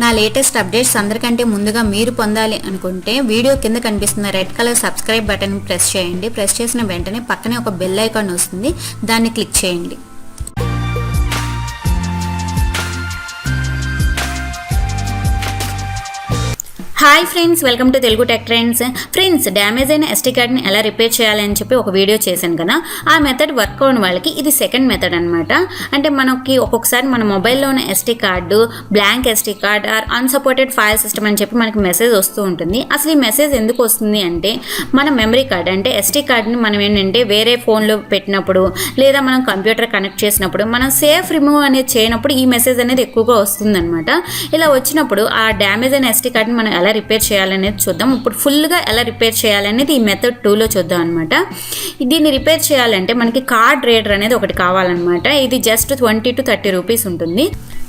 నా latest updates అందరికంటే ముందుగా మీరు పొందాలి అనుకుంటే వీడియో కింద కనిపిస్తున్న red colour subscribe button press చేయండి. ప్రెస్ చేసిన వెంటనే పక్కనే ఒక బెల్ ఐకాన్ వస్తుంది, దాన్ని క్లిక్ చేయండి. Hi friends, welcome to Telugu tech trends. Friends, damage అయిన ఎస్టీ కార్డ్ని ఎలా రిపేర్ చేయాలని చెప్పి ఒక వీడియో చేశాను కదా. ఆ మెథడ్ వర్క్ అవ్వని వాళ్ళకి ఇది సెకండ్ మెథడ్ అనమాట. అంటే మనకి ఒక్కొక్కసారి మన మొబైల్లో ఉన్న ST card, blank ST card or unsupported file system అని చెప్పి మనకి మెసేజ్ వస్తూ ఉంటుంది. అసలు ఈ మెసేజ్ ఎందుకు వస్తుంది అంటే, మన మెమరీ కార్డ్ అంటే ఎస్టీ కార్డ్ని మనం ఏంటంటే వేరే ఫోన్లో పెట్టినప్పుడు లేదా మనం కంప్యూటర్ కనెక్ట్ చేసినప్పుడు మనం సేఫ్ రిమూవ్ అనేది చేయనప్పుడు ఈ మెసేజ్ అనేది ఎక్కువగా వస్తుంది అనమాట. ఇలా వచ్చినప్పుడు ఆ డ్యామేజ్ అయిన ఎస్టీ కార్డ్ని మనం ఎలా రిపేర్ చేయాలనేది చూద్దాం. ఇప్పుడు ఫుల్గా ఎలా రిపేర్ చేయాలనేది ఈ మెథడ్ 2లో చూద్దాం అనమాట. దీన్ని రిపేర్ చేయాలంటే మనకి కార్డ్ రీడర్ అనేది ఒకటి కావాలన్నమాట. ఇది జస్ట్ 20 to 30 రూపీస్ ఉంటుంది.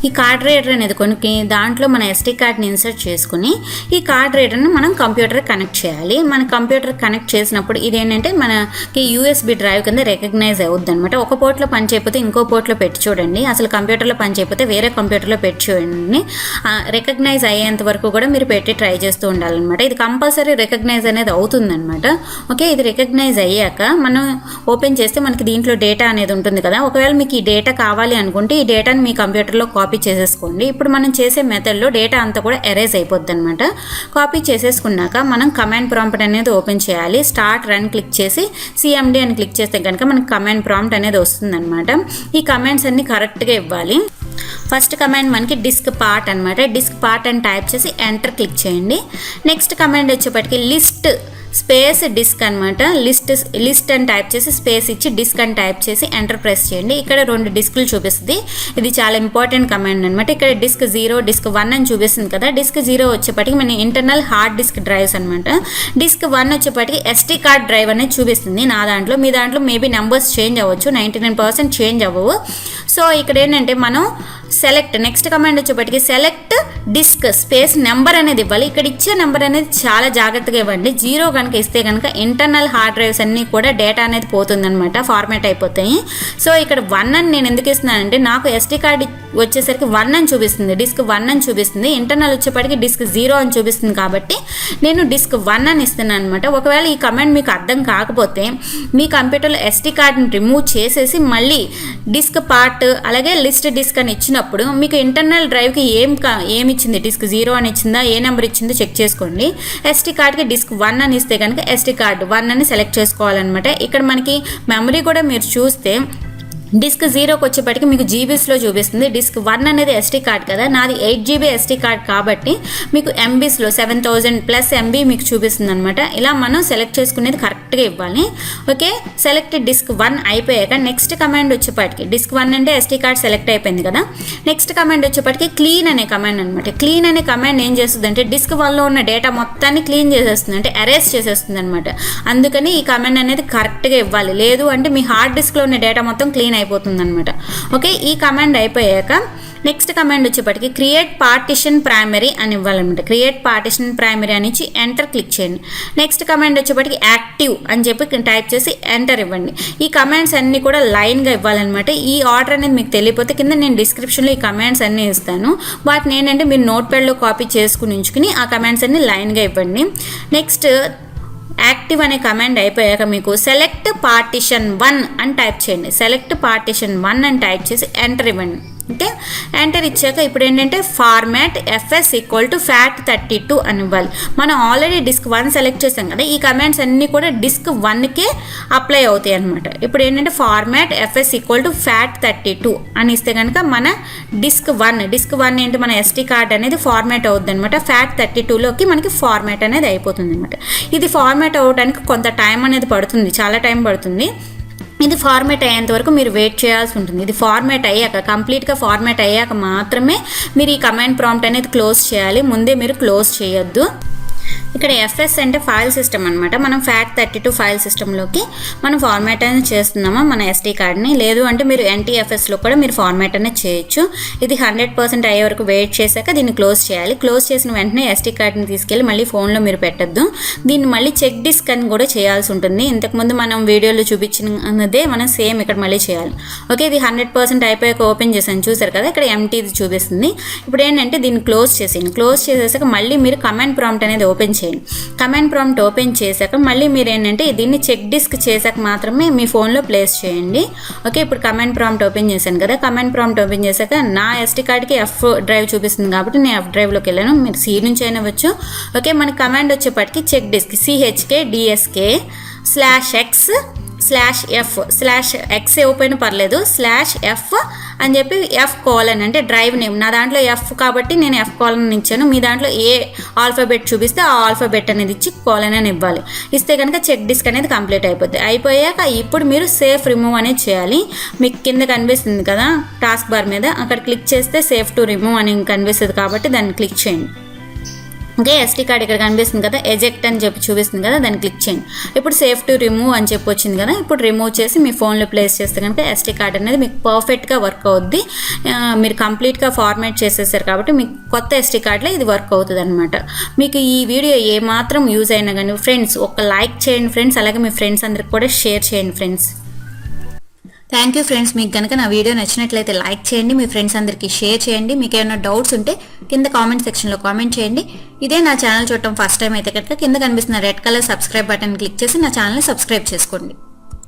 ఈ కార్డ్ రీడర్ అనేది కొనుక్కి దాంట్లో మన ఎస్టీ కార్డ్ని ఇన్సర్ట్ చేసుకుని ఈ కార్డ్ రీడర్ని మనం కంప్యూటర్ కనెక్ట్ చేయాలి. మన కంప్యూటర్ కనెక్ట్ చేసినప్పుడు ఇదేంటంటే మనకి యూఎస్బి డ్రైవ్ కింద రికగ్నైజ్ అవుద్ది అనమాట. ఒక పోర్ట్లో పని చేయకపోతే ఇంకో పోర్ట్లో పెట్టి చూడండి. అసలు కంప్యూటర్లో పని చేయకపోతే వేరే కంప్యూటర్లో పెట్టి చూడండి. రికగ్నైజ్ అయ్యేంత వరకు కూడా మీరు పెట్టి ట్రై చేస్తూ ఉండాలన్నమాట. ఇది కంపల్సరీ రికగ్నైజ్ అనేది అవుతుందన్నమాట. ఓకే, ఇది రికగ్నైజ్ అయ్యాక మనం ఓపెన్ చేస్తే మనకి దీంట్లో డేటా అనేది ఉంటుంది కదా. ఒకవేళ మీకు ఈ డేటా కావాలి అనుకుంటే ఈ డేటాని మీ కంప్యూటర్లో కాపీ చేసేసుకోండి. ఇప్పుడు మనం చేసే మెథడ్లో డేటా అంతా కూడా ఎరేజ్ అయిపోద్ది అనమాట. కాపీ చేసేసుకున్నాక మనం కమాండ్ ప్రాంప్ట్ అనేది ఓపెన్ చేయాలి. స్టార్ట్ రన్ క్లిక్ చేసి సిఎండి అని క్లిక్ చేస్తే కనుక మనకి కమాండ్ ప్రాంప్ట్ అనేది వస్తుందన్నమాట. ఈ కమాండ్స్ అన్ని కరెక్ట్గా ఇవ్వాలి. ఫస్ట్ కమాండ్ మనకి డిస్క్ పార్ట్ అనమాట. డిస్క్ పార్ట్ అని టైప్ చేసి ఎంటర్ క్లిక్ చేయండి. నెక్స్ట్ కమాండ్ వచ్చేప్పటికి లిస్ట్ స్పేస్ డిస్క్ అనమాట. లిస్ట్ అని టైప్ చేసి స్పేస్ ఇచ్చి డిస్క్ అని టైప్ చేసి ఎంటర్ ప్రెస్ చేయండి. ఇక్కడ 2 డిస్కులు చూపిస్తుంది. ఇది చాలా ఇంపార్టెంట్ కమాండ్ అనమాట. ఇక్కడ డిస్క్ 0, డిస్క్ 1 అని చూపిస్తుంది కదా. డిస్క్ 0 వచ్చేప్పటికి మన ఇంటర్నల్ హార్డ్ డిస్క్ డ్రైవ్స్ అనమాట. డిస్క్ 1 వచ్చేప్పటికి ఎస్టీ కార్డ్ డ్రైవ్ అనేది చూపిస్తుంది నా దాంట్లో. మీ దాంట్లో మేబీ నెంబర్స్ చేంజ్ అవ్వచ్చు, 99% చేంజ్ అవ్వవు. సో ఇక్కడ ఏంటంటే మనం సెలెక్ట్ నెక్స్ట్ కమాండ్ వచ్చేప్పటికి సెలెక్ట్ డిస్క్ స్పేస్ నెంబర్ అనేది ఇవ్వాలి. ఇక్కడ ఇచ్చే నెంబర్ అనేది చాలా జాగ్రత్తగా ఇవ్వండి. 0 కనుక ఇస్తే కనుక ఇంటర్నల్ హార్డ్ డ్రైవ్స్ అన్నీ కూడా డేటా అనేది పోతుందన్నమాట, ఫార్మాట్ అయిపోతాయి. సో ఇక్కడ 1 అని నేను ఎందుకు ఇస్తున్నానంటే నాకు ఎస్టీ కార్డ్ వచ్చేసరికి 1 అని చూపిస్తుంది, డిస్క్ 1 అని చూపిస్తుంది. ఇంటర్నల్ వచ్చేప్పటికి డిస్క్ 0 అని చూపిస్తుంది కాబట్టి నేను డిస్క్ 1 అని ఇస్తున్నాను అనమాట. ఒకవేళ ఈ కమాండ్ మీకు అర్థం కాకపోతే మీ కంప్యూటర్లో ఎస్టీ కార్డ్ని రిమూవ్ చేసేసి మళ్ళీ డిస్క్ పార్ట్ అలాగే లిస్ట్ డిస్క్ అని ఇచ్చినప్పుడు మీకు ఇంటర్నల్ డ్రైవ్కి ఏమి ఇచ్చింది, డిస్క్ 0 అని ఇచ్చిందా, ఏ నెంబర్ ఇచ్చిందో చెక్ చేసుకోండి. ఎస్టీ కార్డ్కి డిస్క్ 1 అని ఇస్తే కనుక ఎస్టీ కార్డ్ 1 అని సెలెక్ట్ చేసుకోవాలన్నమాట. ఇక్కడ మనకి మెమరీ కూడా మీరు చూస్తే డిస్క్ 0కి వచ్చేప్పటికి మీకు జీబీస్లో చూపిస్తుంది. డిస్క్ 1 అనేది ఎస్టీ కార్డ్ కదా, నాది 8 GB ఎస్టీ కార్డ్ కాబట్టి మీకు ఎంబీస్లో 7000+ MB మీకు చూపిస్తుంది అనమాట. ఇలా మనం సెలెక్ట్ చేసుకునేది కరెక్ట్గా ఇవ్వాలి. ఓకే, సెలెక్ట్ డిస్క్ 1 అయిపోయాక నెక్స్ట్ కమాండ్ వచ్చేప్పటికి డిస్క్ 1 అంటే ఎస్టీ కార్డ్ సెలెక్ట్ అయిపోయింది కదా. నెక్స్ట్ కమాండ్ వచ్చేప్పటికి క్లీన్ అనే కమాండ్ అనమాట. క్లీన్ అనే కమాండ్ ఏం చేస్తుంది అంటే డిస్క్ 1లో ఉన్న డేటా మొత్తాన్ని క్లీన్ చేసేస్తుంది, అంటే ఎరేస్ చేసేస్తుంది అనమాట. అందుకని ఈ కమాండ్ అనేది కరెక్ట్గా ఇవ్వాలి. లేదు అంటే మీ హార్డ్ డిస్క్లో ఉన్న డేటా మొత్తం క్లీన్ అయిపోతుంది అనమాట. ఓకే, ఈ కమాండ్ అయిపోయాక నెక్స్ట్ కమాండ్ వచ్చేప్పటికి క్రియేట్ పార్టిషన్ ప్రైమరీ అని ఇవ్వాలన్నమాట. క్రియేట్ పార్టిషన్ ప్రైమరీ అని ఇచ్చి ఎంటర్ క్లిక్ చేయండి. నెక్స్ట్ కమాండ్ వచ్చేప్పటికి యాక్టివ్ అని చెప్పి టైప్ చేసి ఎంటర్ ఇవ్వండి. ఈ కమాండ్స్ అన్నీ కూడా లైన్గా ఇవ్వాలన్నమాట. ఈ ఆర్డర్ అనేది మీకు తెలియకపోతే కింద నేను డిస్క్రిప్షన్లో ఈ కమాండ్స్ అన్నీ ఇస్తాను. వాటిని ఏంటంటే మీరు నోట్ ప్యాడ్లో కాపీ చేసుకుని ఉంచుకుని ఆ కమాండ్స్ అన్నీ లైన్గా ఇవ్వండి. నెక్స్ట్ యాక్టివ్ అనే కమాండ్ అయిపోయాక మీకు సెలెక్ట్ పార్టిషన్ 1 అని టైప్ చేయండి. సెలెక్ట్ పార్టిషన్ 1 అని టైప్ చేసి ఎంటర్ ఇవ్వండి. ఓకే, ఎంటర్ ఇచ్చాక ఇప్పుడు ఏంటంటే ఫార్మాట్ FS = FAT32 అని ఇవ్వాలి. మనం ఆల్రెడీ డిస్క్ 1 సెలెక్ట్ చేసాం కదా, ఈ కమాండ్స్ అన్నీ కూడా డిస్క్ 1కే అప్లై అవుతాయి అనమాట. ఇప్పుడు ఏంటంటే ఫార్మాట్ FS = FAT32 అని ఇస్తే కనుక మన డిస్క్ 1 ఏంటి మన ఎస్టీ కార్డ్ అనేది ఫార్మాట్ అవుతుంది అనమాట. FAT32లోకి మనకి ఫార్మాట్ అనేది అయిపోతుంది అనమాట. ఇది ఫార్మాట్ అవ్వడానికి కొంత టైం అనేది పడుతుంది, చాలా టైం పడుతుంది. ఇది ఫార్మాట్ అయ్యేంత వరకు మీరు వెయిట్ చేయాల్సి ఉంటుంది. ఇది ఫార్మాట్ అయ్యాక కంప్లీట్గా ఫార్మాట్ అయ్యాక మాత్రమే మీరు ఈ కమాండ్ ప్రాంప్ట్ అనేది క్లోజ్ చేయాలి. ముందే మీరు క్లోజ్ చేయొద్దు. ఇక్కడ ఎఫ్ఎస్ అంటే ఫైల్ సిస్టమ్ అనమాట. మనం FAT32 ఫైల్ సిస్టంలోకి మనం ఫార్మాట్ అనేది చేస్తున్నామా మన SD కార్డ్ని. లేదు అంటే మీరు NTFSలో కూడా మీరు ఫార్మాట్ అనేది చేయొచ్చు. ఇది 100% అయ్యే వరకు వెయిట్ చేశాక దీన్ని క్లోజ్ చేయాలి. క్లోజ్ చేసిన వెంటనే SD కార్డ్ని తీసుకెళ్ళి మళ్ళీ ఫోన్లో మీరు పెట్టద్దు. దీన్ని మళ్ళీ చెక్ డిస్క్ అని కూడా చేయాల్సి ఉంటుంది. ఇంతకుముందు మనం వీడియోలో చూపించినదే మనం సేమ్ ఇక్కడ మళ్ళీ చేయాలి. ఓకే, ఇది 100% అయిపోయాక ఓపెన్ చేశాను, చూసారు కదా, ఇక్కడ ఎంటీది చూపిస్తుంది. ఇప్పుడు ఏంటంటే దీన్ని క్లోజ్ చేసేయండి. క్లోజ్ చేసేసాక మళ్ళీ మీరు కమాండ్ ప్రాంప్ట్ అనేది ఓపెన్ చేయండి. కమాండ్ ప్రాంప్ట్ ఓపెన్ చేశాక మళ్ళీ మీరు ఏంటంటే దీన్ని చెక్ డిస్క్ చేశాక మాత్రమే మీ ఫోన్లో ప్లేస్ చేయండి. ఓకే, ఇప్పుడు కమాండ్ ప్రాంప్ట్ ఓపెన్ చేశాను కదా, కమాండ్ ప్రాంప్ట్ ఓపెన్ చేశాక నా SD కార్డ్కి F డ్రైవ్ చూపిస్తుంది కాబట్టి నేను F డ్రైవ్లోకి వెళ్ళాను. మీరు C నుంచి అయినా వచ్చు. ఓకే, మన కమాండ్ వచ్చేప్పటికి చెక్ డిస్క్ CHKDSK/X/F/X ఇవ్వకపోయినా పర్లేదు, /F అని చెప్పి F కోలన్ అంటే డ్రైవ్ నేమ్. నా దాంట్లో F కాబట్టి నేను F కోలన్ ఇచ్చాను. మీ దాంట్లో ఏ ఆల్ఫాబెట్ చూపిస్తే ఆ ఆల్ఫాబెట్ అనేది ఇచ్చి కోలన్ అని ఇవ్వాలి. ఇస్తే కనుక చెక్ డిస్క్ అనేది కంప్లీట్ అయిపోద్ది. అయిపోయాక ఇప్పుడు మీరు సేఫ్ రిమూవ్ అనేది చేయాలి. మీకు కింద కనిపిస్తుంది కదా టాస్క్ బార్ మీద, అక్కడ క్లిక్ చేస్తే సేఫ్ టు రిమూవ్ అని కనిపిస్తుంది కాబట్టి దాన్ని క్లిక్ చేయండి. ఓకే, SD కార్డ్ ఇక్కడ కనిపిస్తుంది కదా, ఎజెక్ట్ అని చెప్పి చూపిస్తుంది కదా, దాన్ని క్లిక్ చేయండి. ఇప్పుడు సేఫ్ టు రిమూవ్ అని చెప్పి వచ్చింది కదా, ఇప్పుడు రిమూవ్ చేసి మీ ఫోన్లో ప్లేస్ చేస్తే కనుక SD కార్డ్ అనేది మీకు పర్ఫెక్ట్గా వర్క్ అవుద్ది. మీరు కంప్లీట్గా ఫార్మాట్ చేసేసారు కాబట్టి మీకు కొత్త SD కార్డ్లో ఇది వర్క్ అవుతుంది అనమాట. మీకు ఈ వీడియో ఏమాత్రం యూజ్ అయినా కానీ ఫ్రెండ్స్ ఒక లైక్ చేయండి ఫ్రెండ్స్, అలాగే మీ ఫ్రెండ్స్ అందరికి కూడా షేర్ చేయండి ఫ్రెండ్స్. Thank you friends. మీకు కనుక నా వీడియో నచ్చినట్లయితే లైక్ చేయండి, మీ ఫ్రెండ్స్ అందరికీ షేర్ చేయండి. మీకు ఏమైనా డౌట్స్ ఉంటే కింద కామెంట్ సెక్షన్లో కామెంట్ చేయండి. ఇదే నా ఛానల్ చూడటం ఫస్ట్ టైం అయితే కనుక కింద కనిపిస్తున్న red colour subscribe button click చేసి నా ఛానల్ని సబ్స్క్రైబ్ చేసుకోండి.